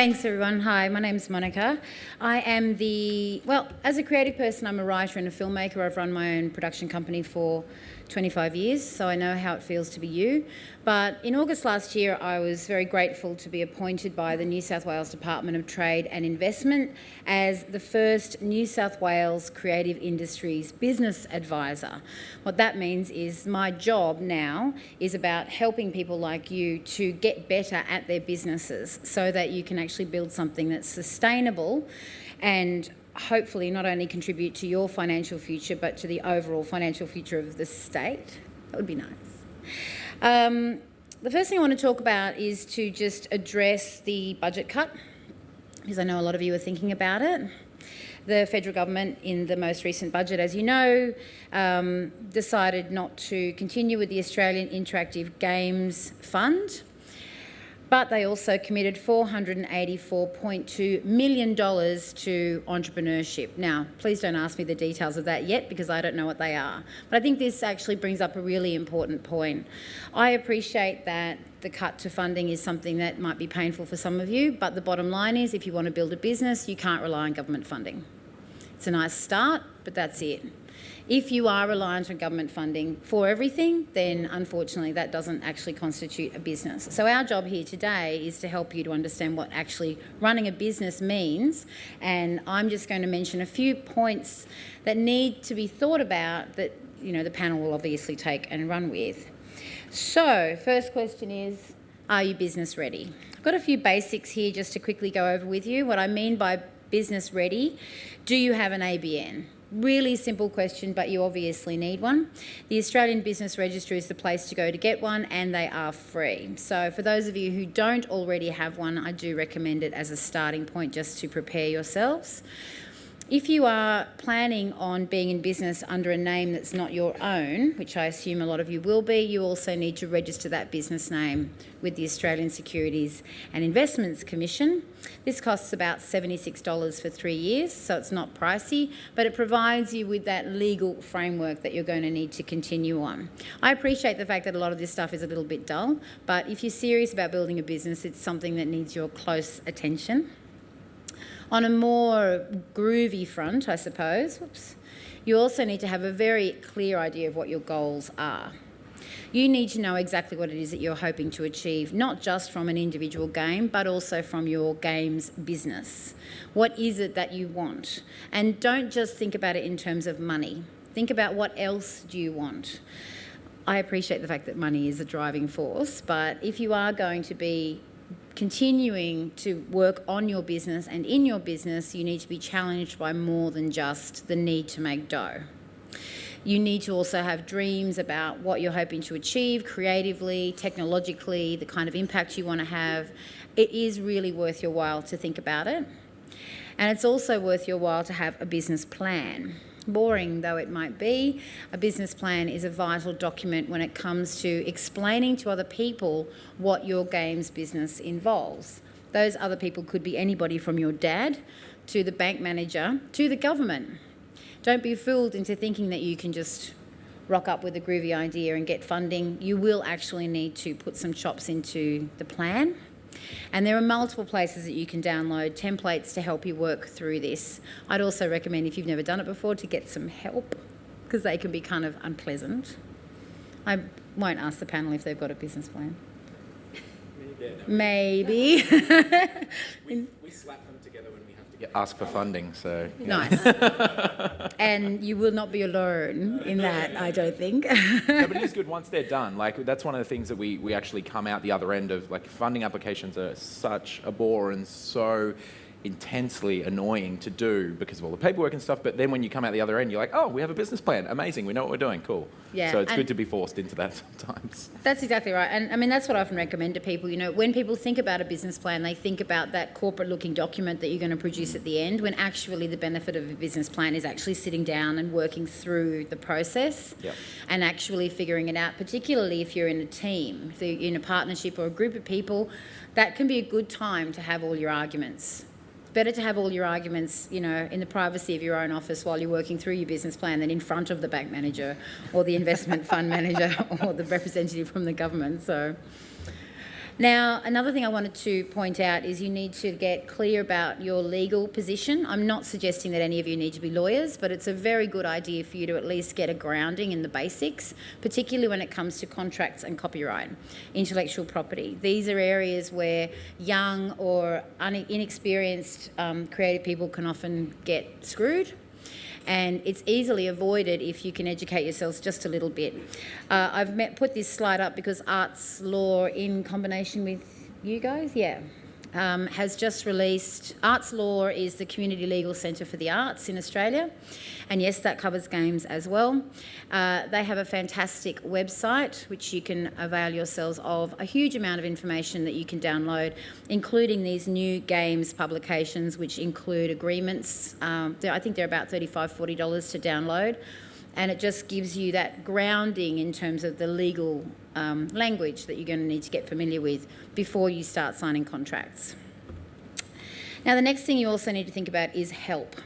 Thanks, everyone. Hi, my name's Monica. I am as a creative person, I'm a writer and a filmmaker. I've run my own production company for 25 years, so I know how it feels to be you. But in August last year, I was very grateful to be appointed by the New South Wales Department of Trade and Investment as the first New South Wales Creative Industries Business Advisor. What that means is my job now is about helping people like you to get better at their businesses so that you can actually build something that's sustainable and hopefully not only contribute to your financial future but to the overall financial future of the state. That would be nice. The first thing I want to talk about is to just address the budget cut, because I know a lot of you are thinking about it. The federal government in the most recent budget, as you know, decided not to continue with the Australian Interactive Games Fund, but they also committed $484.2 million to entrepreneurship. Now, please don't ask me the details of that yet because I don't know what they are. But I think this actually brings up a really important point. I appreciate that the cut to funding is something that might be painful for some of you, but the bottom line is if you want to build a business, you can't rely on government funding. It's a nice start, but that's it. If you are reliant on government funding for everything, then unfortunately that doesn't actually constitute a business. So our job here today is to help you to understand what actually running a business means, and I'm just going to mention a few points that need to be thought about that, you know, the panel will obviously take and run with. So, first question is, are you business ready? I've got a few basics here just to quickly go over with you. What I mean by business ready, do you have an ABN? Really simple question, but you obviously need one. The Australian Business Register is the place to go to get one, and they are free. So for those of you who don't already have one, I do recommend it as a starting point just to prepare yourselves. If you are planning on being in business under a name that's not your own, which I assume a lot of you will be, you also need to register that business name with the Australian Securities and Investments Commission. This costs about $76 for 3 years, so it's not pricey, but it provides you with that legal framework that you're going to need to continue on. I appreciate the fact that a lot of this stuff is a little bit dull, but if you're serious about building a business, it's something that needs your close attention. On a more groovy front, I suppose, you also need to have a very clear idea of what your goals are. You need to know exactly what it is that you're hoping to achieve, not just from an individual game, but also from your game's business. What is it that you want? And don't just think about it in terms of money. Think about what else do you want. I appreciate the fact that money is a driving force, but if you are going to be continuing to work on your business and in your business, you need to be challenged by more than just the need to make dough. You need to also have dreams about what you're hoping to achieve creatively, technologically, the kind of impact you want to have. It is really worth your while to think about it. And it's also worth your while to have a business plan. Boring though it might be, a business plan is a vital document when it comes to explaining to other people what your game's business involves. Those other people could be anybody from your dad to the bank manager to the government. Don't be fooled into thinking that you can just rock up with a groovy idea and get funding. You will actually need to put some chops into the plan. And there are multiple places that you can download templates to help you work through this. I'd also recommend, if you've never done it before, to get some help because they can be kind of unpleasant. I won't ask the panel if they've got a business plan. Maybe. We slap them together when we have to ask for funding, so... Yeah. Nice. And you will not be alone in that, I don't think. No, but it is good once they're done. Like, that's one of the things that we actually come out the other end of. Like, funding applications are such a bore and so intensely annoying to do because of all the paperwork and stuff, but then when you come out the other end, you're like, oh, we have a business plan. Amazing. We know what we're doing. Cool. Yeah, so it's good to be forced into that sometimes. That's exactly right. And I mean, that's what I often recommend to people. You know, when people think about a business plan, they think about that corporate looking document that you're going to produce at the end, when actually the benefit of a business plan is actually sitting down and working through the process. Yep. And actually figuring it out, particularly if you're in a team, if you're in a partnership or a group of people. That can be a good time to have all your arguments. Better to have all your arguments, you know, in the privacy of your own office while you're working through your business plan than in front of the bank manager or the investment fund manager or the representative from the government. So Now, another thing I wanted to point out is you need to get clear about your legal position. I'm not suggesting that any of you need to be lawyers, but it's a very good idea for you to at least get a grounding in the basics, particularly when it comes to contracts and copyright, intellectual property. These are areas where young or inexperienced creative people can often get screwed. And it's easily avoided if you can educate yourselves just a little bit. I've put this slide up because Arts Law, in combination with you guys, has just released. Arts Law is the community legal centre for the arts in Australia, and yes, that covers games as well. They have a fantastic website which you can avail yourselves of, a huge amount of information that you can download, including these new games publications which include agreements. I think they're about $35, $40 to download, and it just gives you that grounding in terms of the legal language that you're going to need to get familiar with before you start signing contracts. Now, the next thing you also need to think about is help.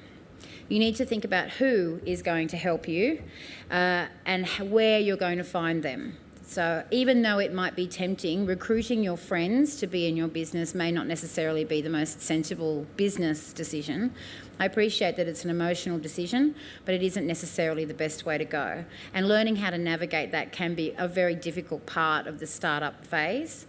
You need to think about who is going to help you and where you're going to find them. So even though it might be tempting, recruiting your friends to be in your business may not necessarily be the most sensible business decision. I appreciate that it's an emotional decision, but it isn't necessarily the best way to go. And learning how to navigate that can be a very difficult part of the startup phase.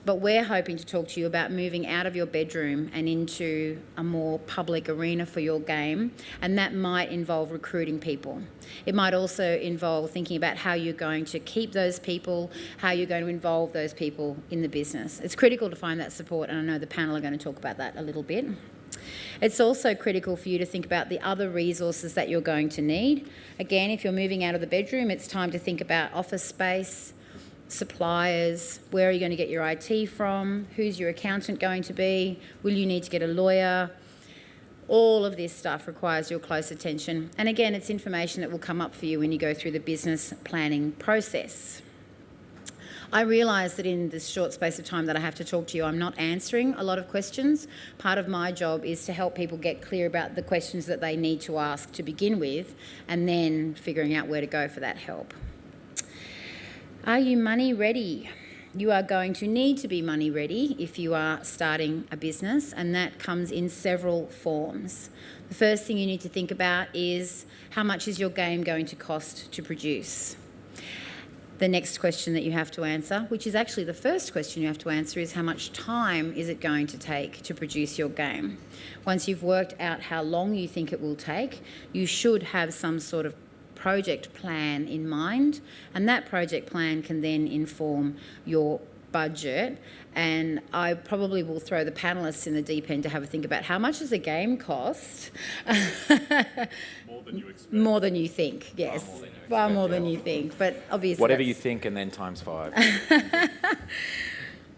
But we're hoping to talk to you about moving out of your bedroom and into a more public arena for your game, and that might involve recruiting people. It might also involve thinking about how you're going to keep those people, how you're going to involve those people in the business. It's critical to find that support, and I know the panel are going to talk about that a little bit. It's also critical for you to think about the other resources that you're going to need. Again, if you're moving out of the bedroom, it's time to think about office space, suppliers, where are you going to get your IT from, who's your accountant going to be, will you need to get a lawyer? All of this stuff requires your close attention. And again, it's information that will come up for you when you go through the business planning process. I realise that in this short space of time that I have to talk to you, I'm not answering a lot of questions. Part of my job is to help people get clear about the questions that they need to ask to begin with, and then figuring out where to go for that help. Are you money ready? You are going to need to be money ready if you are starting a business, and that comes in several forms. The first thing you need to think about is how much is your game going to cost to produce? The next question that you have to answer, which is actually the first question you have to answer, is how much time is it going to take to produce your game? Once you've worked out how long you think it will take, you should have some sort of project plan in mind, and that project plan can then inform your budget. And I probably will throw the panelists in the deep end to have a think about how much does a game cost? More than you expect. More than you think, yes. Far more than you think, but obviously Whatever you think, and then times 5.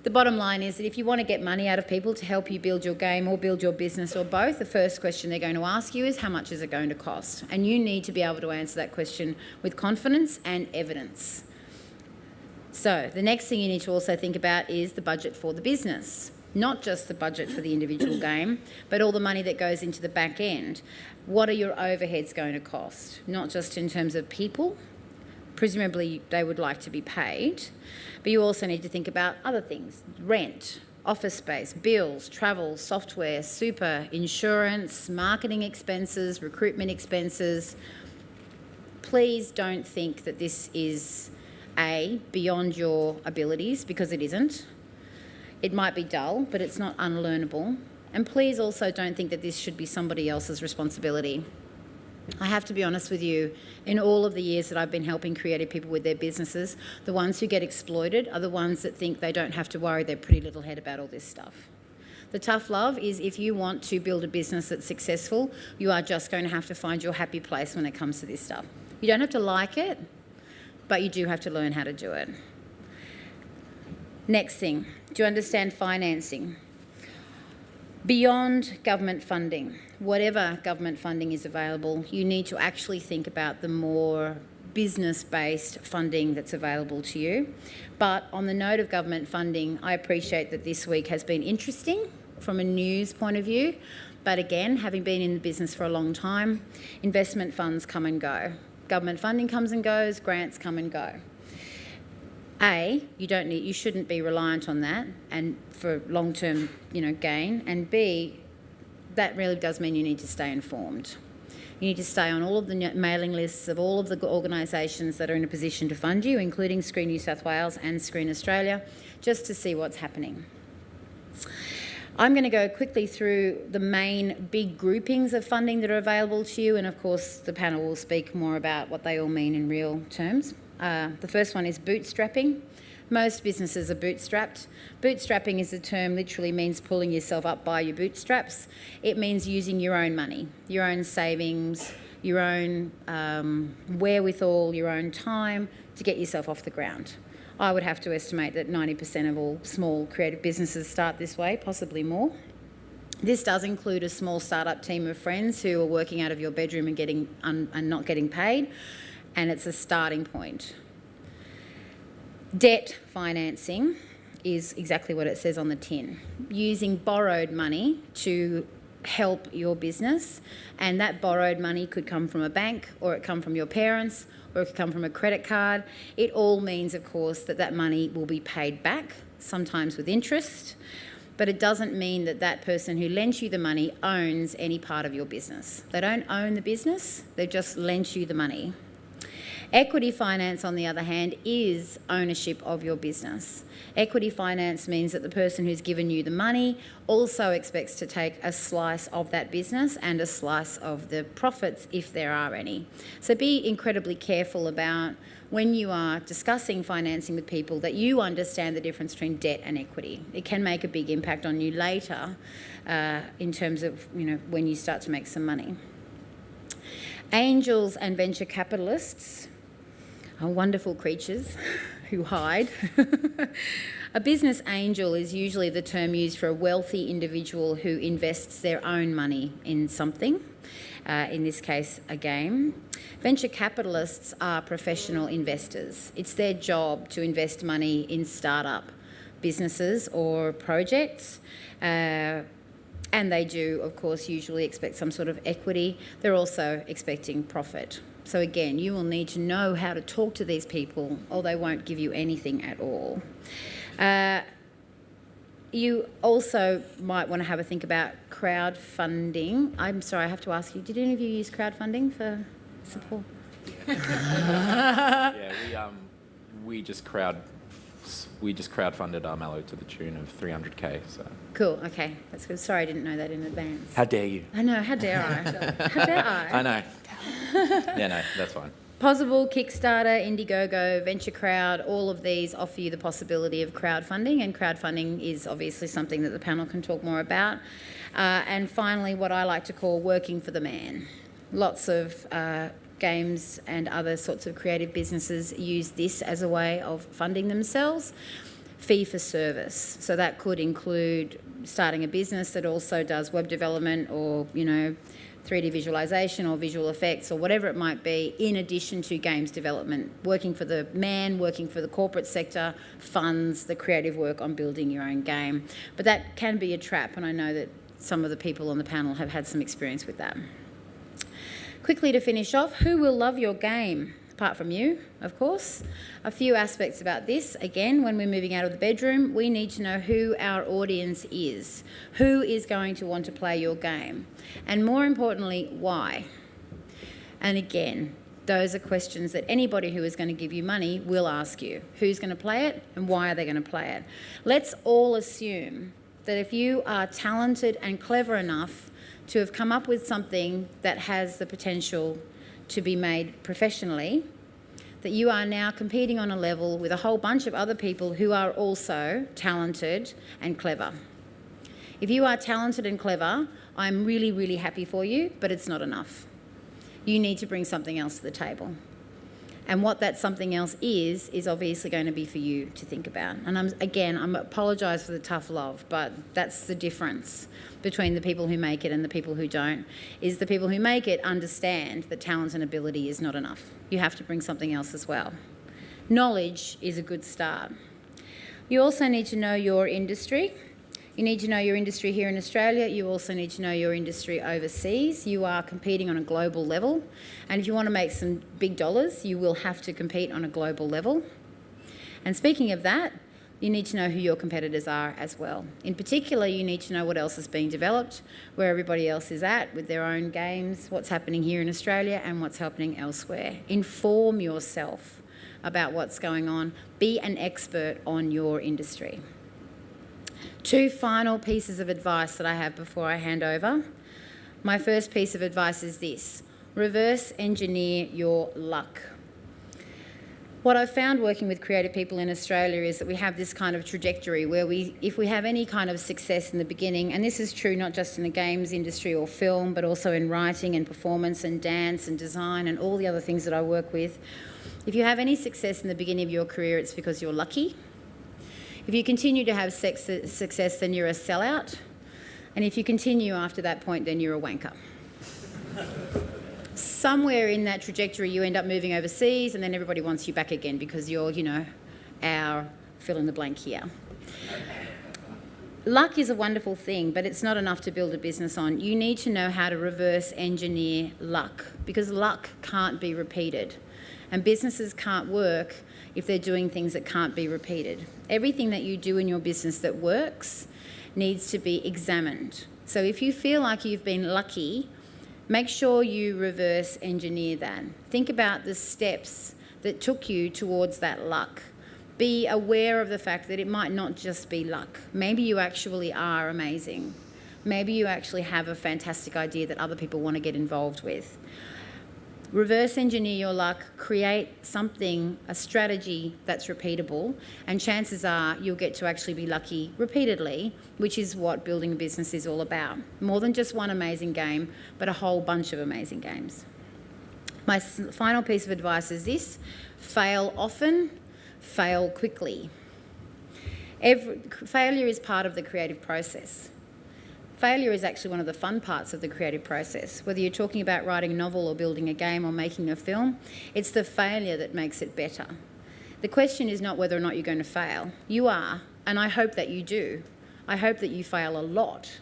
The bottom line is that if you want to get money out of people to help you build your game or build your business or both, the first question they're going to ask you is how much is it going to cost? And you need to be able to answer that question with confidence and evidence. So the next thing you need to also think about is the budget for the business. Not just the budget for the individual game, but all the money that goes into the back end. What are your overheads going to cost? Not just in terms of people. Presumably they would like to be paid, but you also need to think about other things: rent, office space, bills, travel, software, super, insurance, marketing expenses, recruitment expenses. Please don't think that this is beyond your abilities, because it isn't. It might be dull, but it's not unlearnable. And please also don't think that this should be somebody else's responsibility. I have to be honest with you, in all of the years that I've been helping creative people with their businesses, the ones who get exploited are the ones that think they don't have to worry their pretty little head about all this stuff. The tough love is, if you want to build a business that's successful, you are just going to have to find your happy place when it comes to this stuff. You don't have to like it, but you do have to learn how to do it. Next thing, do you understand financing? Beyond government funding, whatever government funding is available, you need to actually think about the more business-based funding that's available to you. But on the note of government funding, I appreciate that this week has been interesting from a news point of view. But again, having been in the business for a long time, investment funds come and go. Government funding comes and goes, grants come and go. You shouldn't be reliant on that and for long-term, gain. And B, that really does mean you need to stay informed. You need to stay on all of the mailing lists of all of the organisations that are in a position to fund you, including Screen New South Wales and Screen Australia, just to see what's happening. I'm going to go quickly through the main big groupings of funding that are available to you, and of course the panel will speak more about what they all mean in real terms. The first one is bootstrapping. Most businesses are bootstrapped. Bootstrapping is a term literally means pulling yourself up by your bootstraps. It means using your own money, your own savings, your own wherewithal, your own time to get yourself off the ground. I would have to estimate that 90% of all small creative businesses start this way, possibly more. This does include a small startup team of friends who are working out of your bedroom and not getting paid, and it's a starting point. Debt financing is exactly what it says on the tin. Using borrowed money to help your business, and that borrowed money could come from a bank, or it come from your parents, or it could come from a credit card. It all means, of course, that money will be paid back, sometimes with interest, but it doesn't mean that person who lent you the money owns any part of your business. They don't own the business, they've just lent you the money. Equity finance, on the other hand, is ownership of your business. Equity finance means that the person who's given you the money also expects to take a slice of that business and a slice of the profits, if there are any. So be incredibly careful about, when you are discussing financing with people, that you understand the difference between debt and equity. It can make a big impact on you later in terms of, when you start to make some money. Angels and venture capitalists are wonderful creatures who hide. A business angel is usually the term used for a wealthy individual who invests their own money in something, in this case a game. Venture capitalists are professional investors. It's their job to invest money in startup businesses or projects. And they do, of course, usually expect some sort of equity. They're also expecting profit. So again, you will need to know how to talk to these people, or they won't give you anything at all. You also might want to have a think about crowdfunding. I'm sorry, I have to ask you, did any of you use crowdfunding for support? Yeah, we just crowdfunded Armello to the tune of 300k. So Cool. Okay, that's good. Sorry, I didn't know that in advance. how dare you? I know. How dare I? How dare I? I know. Yeah, no, that's fine. Possible, Kickstarter, Indiegogo, Venture Crowd, all of these offer you the possibility of crowdfunding, and crowdfunding is obviously something that the panel can talk more about. And finally, what I like to call working for the man. Lots of games and other sorts of creative businesses use this as a way of funding themselves. Fee for service. So that could include starting a business that also does web development or, 3D visualization or visual effects or whatever it might be, in addition to games development. Working for the man, working for the corporate sector funds the creative work on building your own game. But that can be a trap, and I know that some of the people on the panel have had some experience with that. Quickly to finish off, who will love your game? Apart from you, of course. A few aspects about this. Again, when we're moving out of the bedroom, we need to know who our audience is. Who is going to want to play your game? And more importantly, why? And again, those are questions that anybody who is going to give you money will ask you. Who's going to play it and why are they going to play it? Let's all assume that if you are talented and clever enough to have come up with something that has the potential to be made professionally, that you are now competing on a level with a whole bunch of other people who are also talented and clever. If you are talented and clever, I'm really, really happy for you, but it's not enough. You need to bring something else to the table. And what that something else is obviously going to be for you to think about. And I apologise for the tough love, but that's the difference between the people who make it and the people who don't, is the people who make it understand that talent and ability is not enough. You have to bring something else as well. Knowledge is a good start. You also need to know your industry. You need to know your industry here in Australia. You also need to know your industry overseas. You are competing on a global level. And if you want to make some big dollars, you will have to compete on a global level. And speaking of that, you need to know who your competitors are as well. In particular, you need to know what else is being developed, where everybody else is at with their own games, what's happening here in Australia and what's happening elsewhere. Inform yourself about what's going on. Be an expert on your industry. 2 final pieces of advice that I have before I hand over. My first piece of advice is this: reverse engineer your luck. What I've found working with creative people in Australia is that we have this kind of trajectory where if we have any kind of success in the beginning, and this is true not just in the games industry or film, but also in writing and performance and dance and design and all the other things that I work with, if you have any success in the beginning of your career, it's because you're lucky. If you continue to have success, then you're a sellout. And if you continue after that point, then you're a wanker. Somewhere in that trajectory, you end up moving overseas, and then everybody wants you back again because you're, our fill in the blank here. Luck is a wonderful thing, but it's not enough to build a business on. You need to know how to reverse engineer luck, because luck can't be repeated. And businesses can't work if they're doing things that can't be repeated. Everything that you do in your business that works needs to be examined. So if you feel like you've been lucky, make sure you reverse engineer that. Think about the steps that took you towards that luck. Be aware of the fact that it might not just be luck. Maybe you actually are amazing. Maybe you actually have a fantastic idea that other people want to get involved with. Reverse engineer your luck, create something, a strategy that's repeatable, and chances are you'll get to actually be lucky repeatedly, which is what building a business is all about. More than just one amazing game, but a whole bunch of amazing games. My final piece of advice is this: fail often, fail quickly. Failure is part of the creative process. Failure is actually one of the fun parts of the creative process. Whether you're talking about writing a novel or building a game or making a film, it's the failure that makes it better. The question is not whether or not you're going to fail. You are, and I hope that you do. I hope that you fail a lot.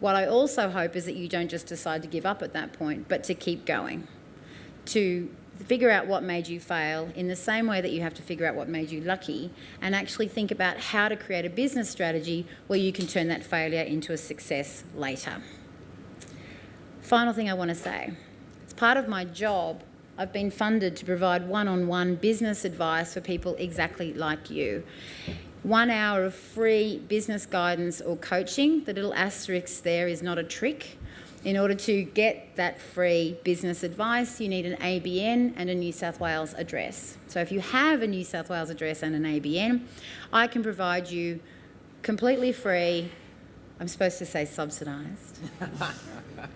What I also hope is that you don't just decide to give up at that point, but to keep going, to figure out what made you fail in the same way that you have to figure out what made you lucky, and actually think about how to create a business strategy where you can turn that failure into a success later. Final thing I want to say. As part of my job, I've been funded to provide one-on-one business advice for people exactly like you. 1 hour of free business guidance or coaching. The little asterisk there is not a trick. In order to get that free business advice, you need an ABN and a New South Wales address. So if you have a New South Wales address and an ABN, I can provide you completely free, I'm supposed to say subsidised,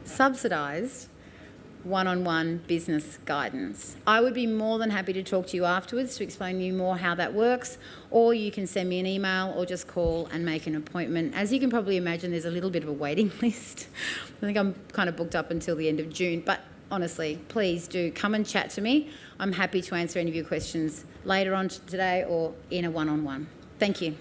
subsidised one-on-one business guidance. I would be more than happy to talk to you afterwards to explain to you more how that works, or you can send me an email or just call and make an appointment. As you can probably imagine, there's a little bit of a waiting list. I think I'm kind of booked up until the end of June, but honestly, please do come and chat to me. I'm happy to answer any of your questions later on today or in a one-on-one. Thank you.